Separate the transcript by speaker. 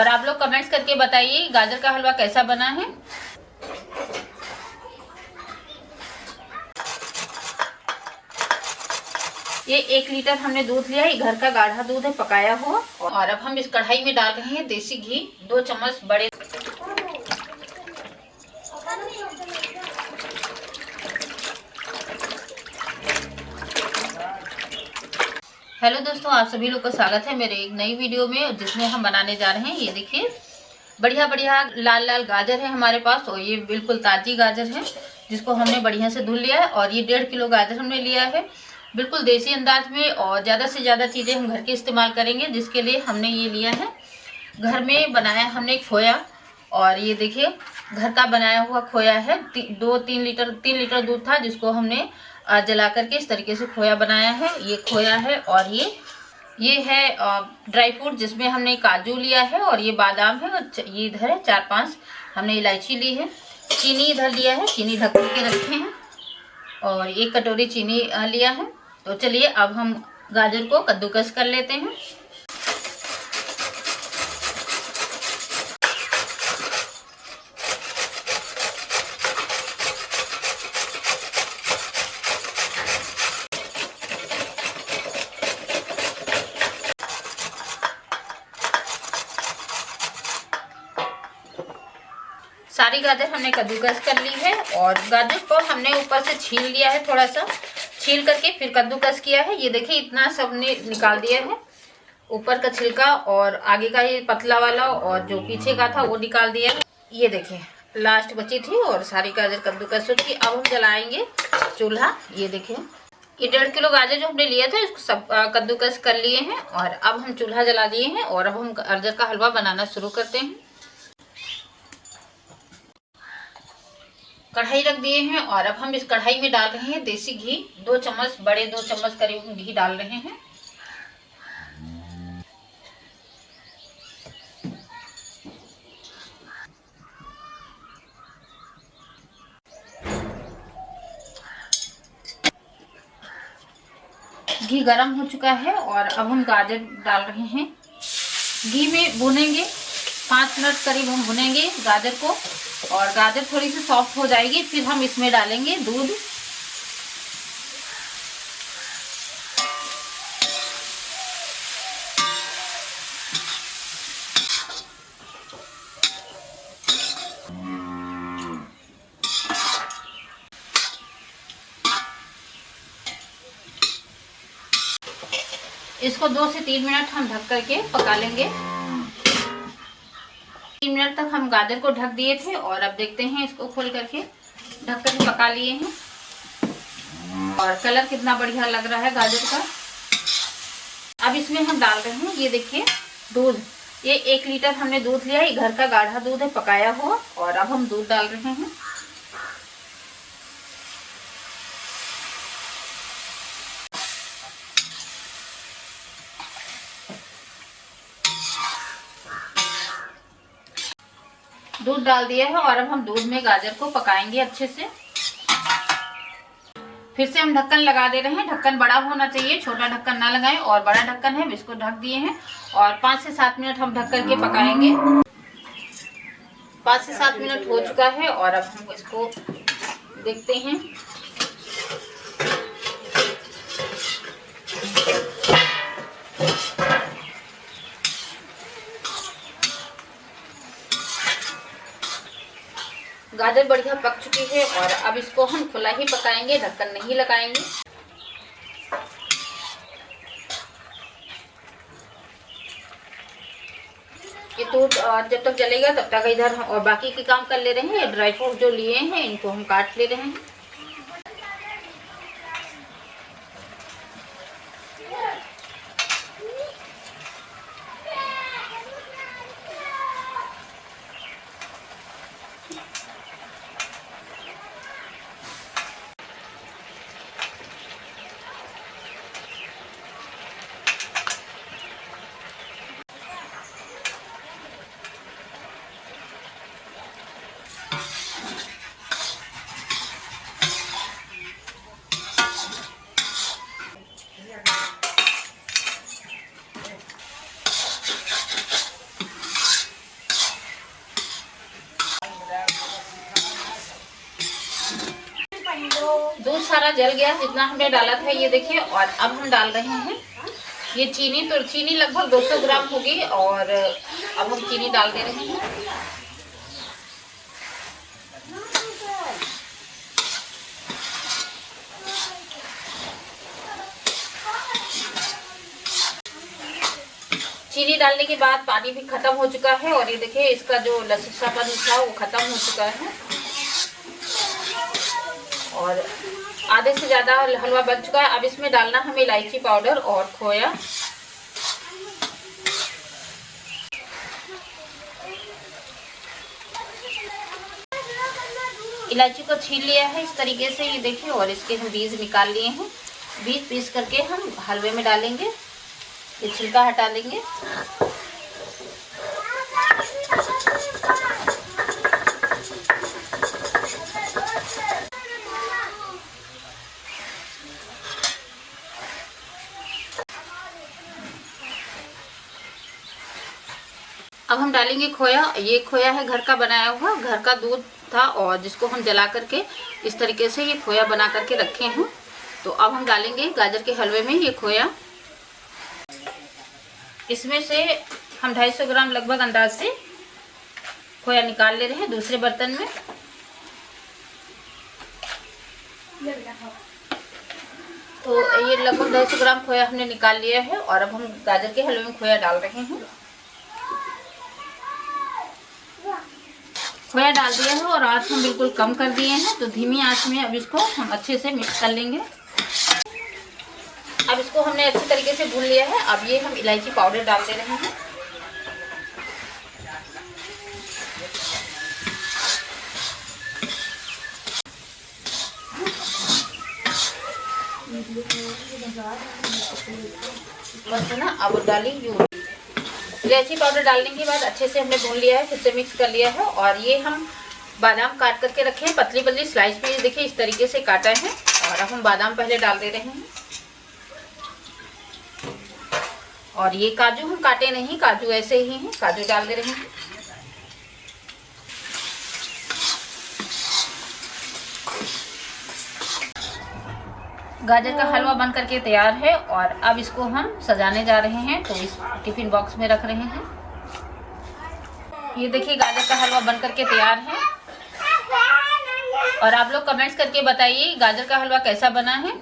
Speaker 1: और आप लोग कमेंट्स करके बताइए गाजर का हलवा कैसा बना है। ये 1 लीटर हमने दूध लिया है, घर का गाढ़ा दूध है पकाया हुआ। और अब हम इस कढ़ाई में डाल रहे हैं देसी घी, 2 चम्मच बड़े। हेलो दोस्तों, आप सभी लोग का स्वागत है मेरे एक नई वीडियो में, जिसमें हम बनाने जा रहे हैं। ये देखिए बढ़िया बढ़िया लाल लाल गाजर है हमारे पास, और ये बिल्कुल ताजी गाजर है जिसको हमने बढ़िया से धुल लिया है। और ये 1.5 किलो गाजर हमने लिया है, बिल्कुल देसी अंदाज में। और ज़्यादा से ज़्यादा चीज़ें हम घर के इस्तेमाल करेंगे, जिसके लिए हमने ये लिया है। घर में बनाया हमने खोया, और ये देखिए घर का बनाया हुआ खोया है। 3 लीटर दूध था, जिसको हमने जला करके इस तरीके से खोया बनाया है। ये खोया है, और ये है ड्राई फ्रूट, जिसमें हमने काजू लिया है, और ये बादाम है, और ये इधर है 4-5 हमने इलायची ली है। चीनी इधर लिया है, चीनी ढक के रखे हैं, और 1 कटोरी चीनी लिया है। तो चलिए अब हम गाजर को कद्दूकस कर लेते हैं। सारी गाजर हमने कद्दूकस कर ली है, और गाजर को हमने ऊपर से छील लिया है, थोड़ा सा छील करके फिर कद्दूकस किया है। ये देखिए इतना सबने निकाल दिया है, ऊपर का छिलका और आगे का ये पतला वाला, और जो पीछे का था वो निकाल दिया है। ये देखिए लास्ट बची थी, और सारी गाजर कद्दूकस हो चुकी। अब हम जलाएंगे चूल्हा। ये देखिए ये 1.5 किलो गाजर जो हमने लिया था, इसको सब कद्दूकस कर लिए हैं, और अब हम चूल्हा जला दिए हैं, और अब हम गाजर का हलवा बनाना शुरू करते हैं। कढ़ाई रख दिए हैं, और अब हम इस कढ़ाई में डाल रहे हैं देसी घी, 2 चम्मच बड़े 2 चम्मच करीब हम घी डाल रहे हैं। घी गरम हो चुका है, और अब हम गाजर डाल रहे हैं। घी में भुनेंगे, 5 मिनट करीब हम भुनेंगे गाजर को, और गाजर थोड़ी सी सॉफ्ट हो जाएगी, फिर हम इसमें डालेंगे दूध। इसको 2 से 3 मिनट हम ढक करके पका लेंगे। 3 मिनट तक हम गाजर को ढक दिए थे, और अब देखते हैं इसको खोल करके। ढक कर पका लिए हैं, और कलर कितना बढ़िया लग रहा है गाजर का। अब इसमें हम डाल रहे हैं, ये देखिए दूध। ये 1 लीटर हमने दूध लिया है, घर का गाढ़ा दूध है पकाया हुआ, और अब हम दूध डाल रहे हैं। दूध डाल दिया है, और अब हम दूध में गाजर को पकाएंगे अच्छे से। फिर से हम ढक्कन लगा दे रहे हैं। ढक्कन बड़ा होना चाहिए, छोटा ढक्कन ना लगाएं, और बड़ा ढक्कन है, इसको ढक दिए हैं, और 5 से 7 मिनट हम ढक करके पकाएंगे। 5 से 7 मिनट हो चुका है, और अब हम इसको देखते हैं। गाजर बढ़िया पक चुकी है, और अब इसको हम खुला ही पकाएंगे, ढक्कन नहीं लगाएंगे। ये दूध जब तक जलेगा तब तक इधर हम और बाकी के काम कर ले रहे हैं। ड्राई फ्रूट जो लिए हैं इनको हम काट ले रहे हैं। सारा जल गया जितना हमने डाला था, ये देखिए। और अब हम डाल रहे हैं ये चीनी। तो चीनी लगभग 200 ग्राम होगी और अब हम चीनी डाल दे रहे हैं। चीनी डालने के बाद पानी भी खत्म हो चुका है और ये देखिए इसका जो लसलापन था वो खत्म हो चुका है और आधे से ज़्यादा हलवा बन चुका है। अब इसमें डालना हमें इलायची पाउडर और खोया। इलायची को छील लिया है इस तरीके से, ये देखिए। और इसके हम बीज निकाल लिए हैं। बीज पीस करके हम हलवे में डालेंगे। ये छिलका हटा देंगे। अब हम डालेंगे खोया। ये खोया है घर का बनाया हुआ, घर का दूध था और जिसको हम जला करके इस तरीके से ये खोया बना करके रखे हैं। तो अब हम डालेंगे गाजर के हलवे में ये खोया। इसमें से हम 250 ग्राम लगभग अंदाज से खोया निकाल ले रहे हैं दूसरे बर्तन में। तो ये लगभग 250 ग्राम खोया हमने निकाल लिया है और अब हम गाजर के हलवे में खोया डाल रहे हैं। खोया डाल दिया है और आँच हम बिल्कुल कम कर दिए हैं। तो धीमी आंच में अब इसको हम अच्छे से मिक्स कर लेंगे। अब इसको हमने अच्छी तरीके से भून लिया है। अब ये हम इलायची पाउडर डाल दे रहे हैं। बस ना, अब डाली इलायची पाउडर डालने के बाद अच्छे से हमने भून लिया है, फिर से मिक्स कर लिया है। और ये हम बादाम काट करके रखे हैं पतली पतली स्लाइस में, ये देखिए इस तरीके से काटा है। और अब हम बादाम पहले डाल दे रहे हैं। और ये काजू हम काटे नहीं, काजू ऐसे ही हैं, काजू डाल दे रहे हैं। गाजर का हलवा बन करके तैयार है और अब इसको हम सजाने जा रहे हैं। तो इस टिफिन बॉक्स में रख रहे हैं। ये देखिए गाजर का हलवा बन करके तैयार है और आप लोग कमेंट्स करके बताइए गाजर का हलवा कैसा बना है।